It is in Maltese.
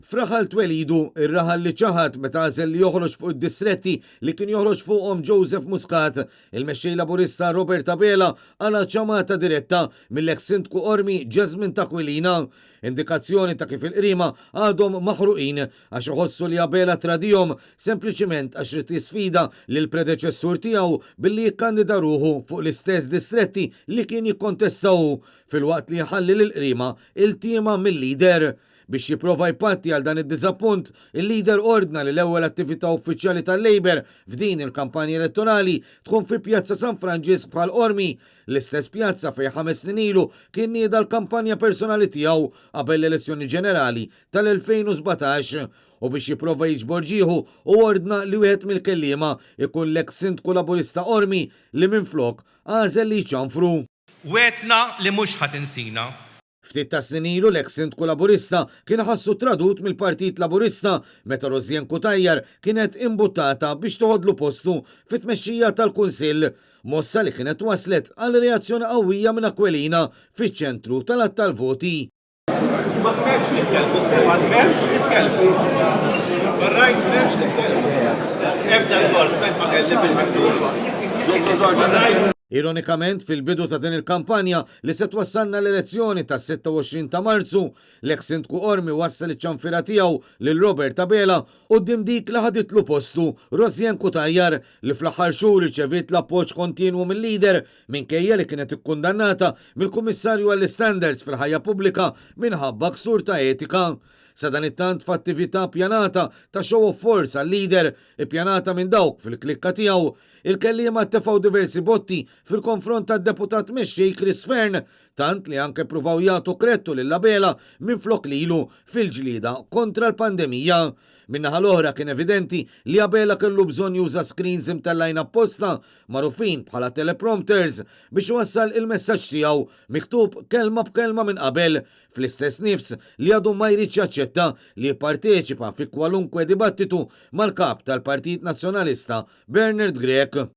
Fraħal twelidu, ir-raħal li ċaħat meta għażel li joħroġ fuq id-distretti li kien joħroġ fuqhom Joseph Muscat, il-mexxej laburista Robert Abela għala ċamata diretta mill-eks sindku Ormi Jasmine Takwilina. Indikazzjoni ta' kif il-qrima għadhom maħruqin għax iħossu li Abela tradihom sempliċiment għax rid jisfida lil predeċessur tiegħu billi jikkandida ruħu fuq l-istess distretti li kien jikkontestaw fil-waqt li jħallil il-qrima il-tima mill-lider. Biex jipprova jpatti għal dan id-diżappunt, il-lider ordna li l-ewwel attività uffiċjali tal-Labor f'din il-kampanja elettorali tkun fi Pjazza San Franġisk bħal Ormi, l-istess pjazza fejn 5 snin ilu kien nieda l-kampanja personali tiegħu qabel l-elezzjoni ġenerali tal-2017 u biex jipprova jiġbor ġieħu u ordna li wieħed mill-kelliema ikun l-eks sindku laburista Ormi li minflok għażel li jċanfru. Wetna li mhux ħatinsina. Ftit ta' snin ilu l-eks sindku laburista kien ħassu tradut mill-Partit Laburista meta Rożien Kutajjar kienet imbuttata biex toħodlu postu fit-tmexxija tal-Kunsill, mossa li kienet waslet għal reazzjoni qawwija minn Akwilina fiċ-ċentru tal-att tal-voti. Ma m'hemmx nitkellmu, Stefan, m'hemmx nitkellmu. Barrajt m'hemmx nitkellmu. Ebda l-bors ma kelli bil-miktub. Ironikament, fil-bidu ta' din il-kampanja li se twassalna l-elezzjoni ta' 26 ta' Marzu, l-eks sindku Ormi wassal iċ-ċanfira tiegħu lil Robert Abela u dik li ħaditlu postu Rożien Kutajjar li fl-aħħar xhur riċevit l-appoġġ kontinwu mill-lider minkejja li kienet ikkundannata mill-Kummissarju għall-Standards fil-ħajja pubblika minħabba ksur ta' etika. Sa dan it-tant f'attività pjanata ta' show of force għal-lider ippjanata minn dawk fil-klikka tiegħu, il-kelliema ttefgħu diversi botti fil-konfront tad-deputat mexxej Chris Fern, tant li anke pruvaw jagħtu kredtu lil Abela minflok lilu fil-ġlieda kontra l-pandemija. Minnaħa l-oħra kien evidenti li Abela kellu bżonn juża screens imtellajn apposta magħrufin bħala teleprompters biex wassal il-messaġġ tiegħu miktub kelma b'kelma minn qabel fl-istess nifs li għadu ma jridx jaċċetta li jipparteċipa fi kwalunkwe dibattitu mal-kap tal-Partit Nazzjonalista Bernard Grech.